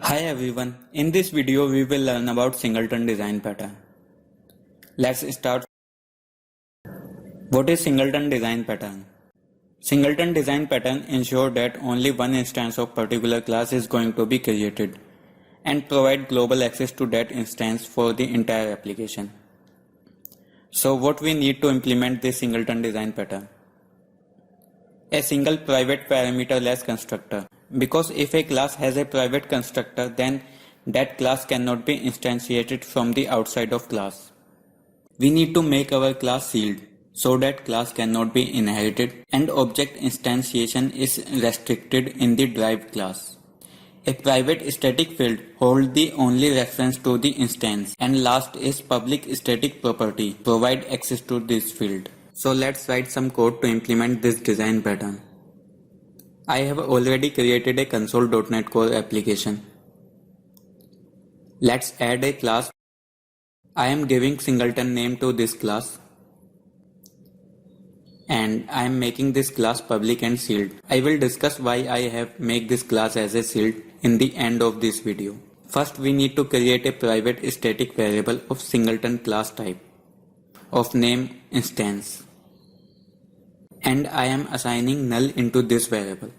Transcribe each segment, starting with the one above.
Hi everyone, in this video we will learn about singleton design pattern. Let's start. What is singleton design pattern? Singleton design pattern ensure that only one instance of particular class is going to be created and provide global access to that instance for the entire application. So what we need to implement this singleton design pattern? A single private parameterless constructor. Because if a class has a private constructor, then that class cannot be instantiated from the outside of class. We need to make our class sealed so that class cannot be inherited and object instantiation is restricted in the derived class. A private static field holds the only reference to the instance, and last is public static property provide access to this field. So let's write some code to implement this design pattern. I have already created a console.NET Core application. Let's add a class. I am giving singleton name to this class and I am making this class public and sealed. I will discuss why I have made this class as a sealed in the end of this video. First we need to create a private static variable of singleton class type of name instance, and I am assigning null into this variable.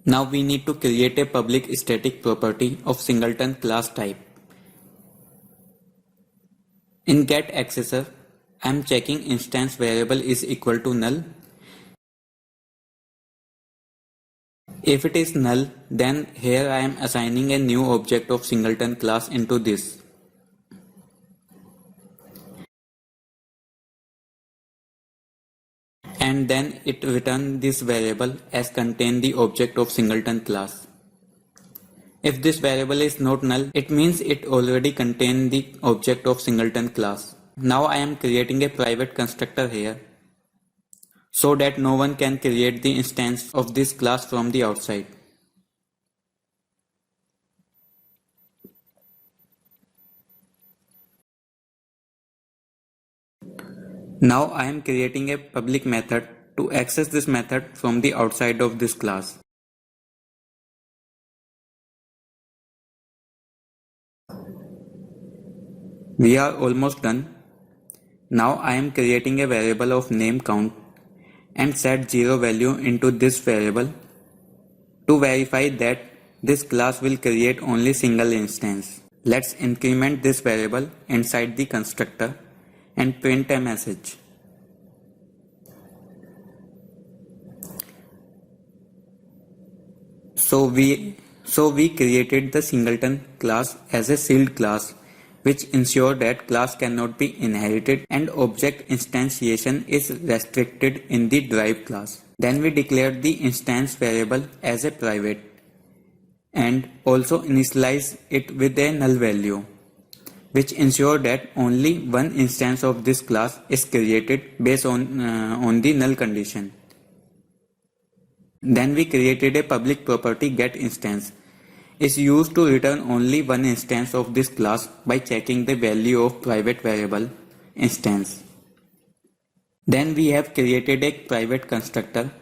Now we need to create a public static property of singleton class type. In getAccessor, I am checking instance variable is equal to null. If it is null, then here I am assigning a new object of singleton class into this. And then it returns this variable as contain the object of singleton class. If this variable is not null, it means it already contains the object of singleton class. Now I am creating a private constructor here so that no one can create the instance of this class from the outside. Now I am creating a public method to access this method from the outside of this class. We are almost done. Now I am creating a variable of name count and set 0 value into this variable to verify that this class will create only single instance. Let's increment this variable inside the constructor and print a message. So we created the singleton class as a sealed class, which ensure that class cannot be inherited and object instantiation is restricted in the derived class. Then we declared the instance variable as a private and also initialize it with a null value, which ensure that only one instance of this class is created based on the null condition. Then we created a public property getInstance. Is used to return only one instance of this class by checking the value of private variable instance. Then we have created a private constructor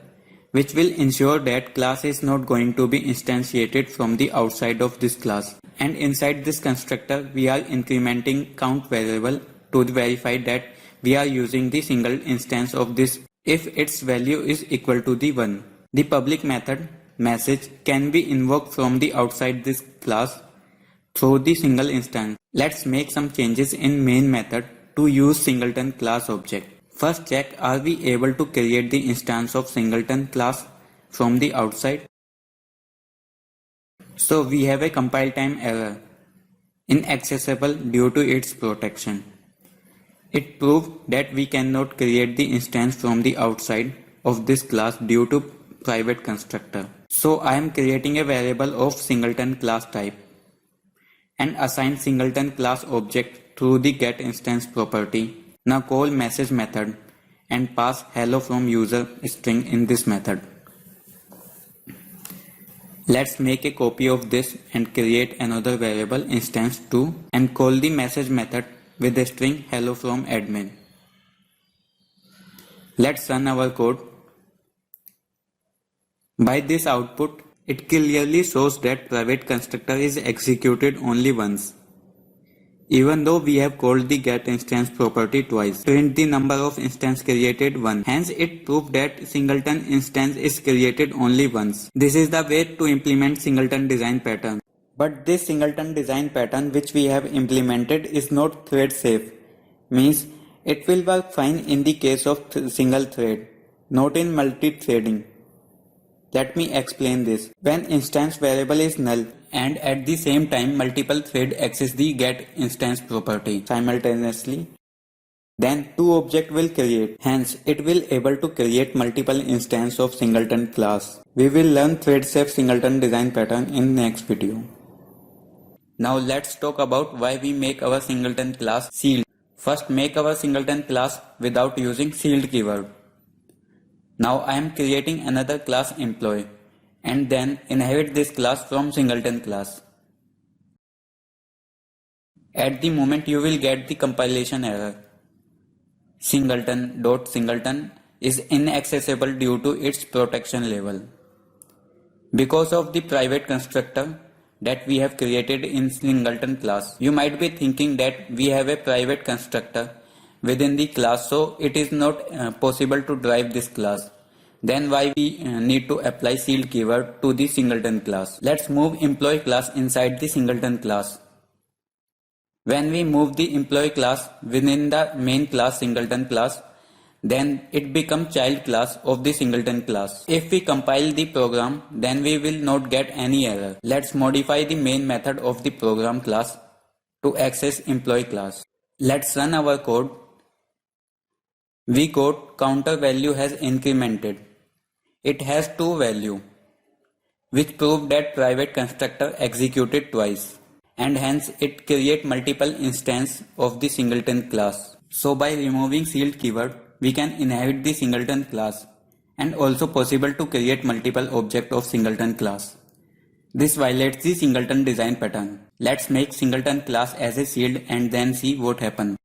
which will ensure that class is not going to be instantiated from the outside of this class. And inside this constructor we are incrementing count variable to verify that we are using the single instance of this if its value is equal to the 1. The public method message can be invoked from the outside this class through the single instance. Let's make some changes in main method to use singleton class object. First check are we able to create the instance of singleton class from the outside. So we have a compile time error inaccessible due to its protection. It proved that we cannot create the instance from the outside of this class due to private constructor. So I am creating a variable of singleton class type and assign singleton class object through the getInstance property. Now call message method and pass hello from user string in this method. Let's make a copy of this and create another variable instance too and call the message method with the string hello from admin. Let's run our code. By this output, It clearly shows that private constructor is executed only once. Even though we have called the getInstance property twice, print the number of instances created once. Hence, it proved that singleton instance is created only once. This is the way to implement singleton design pattern. But this singleton design pattern which we have implemented is not thread safe. Means it will work fine in the case of single thread, not in multi-threading. Let me explain this. When instance variable is null and at the same time multiple thread access the getInstance property simultaneously, then two objects will create. Hence, it will able to create multiple instances of singleton class. We will learn thread safe singleton design pattern in next video. Now let's talk about why we make our singleton class sealed. First, make our singleton class without using sealed keyword. Now I am creating another class employee and then inherit this class from singleton class. At the moment you will get the compilation error. Singleton.singleton is inaccessible due to its protection level. Because of the private constructor that we have created in singleton class. You might be thinking that we have a private constructor within the class, so it is not possible to drive this class. Then why we need to apply sealed keyword to the singleton class. Let's move employee class inside the singleton class. When we move the employee class within the main class singleton class, then it becomes child class of the singleton class. If we compile the program, then we will not get any error. Let's modify the main method of the program class to access employee class. Let's run our code. We got counter value has incremented. It has two values, which prove that private constructor executed twice, and hence it create multiple instances of the singleton class. So by removing sealed keyword, we can inherit the singleton class and also possible to create multiple objects of singleton class. This violates the singleton design pattern. Let's make singleton class as a sealed and then see what happens.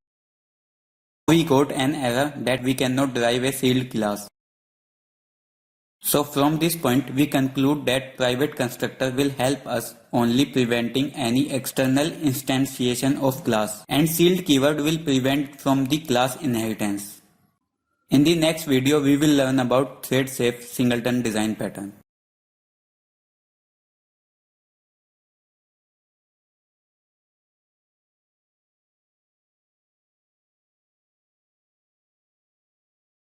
We got an error that we cannot drive a sealed class. So from this point we conclude that private constructor will help us only preventing any external instantiation of class, and sealed keyword will prevent from the class inheritance. In the next video we will learn about thread safe singleton design pattern.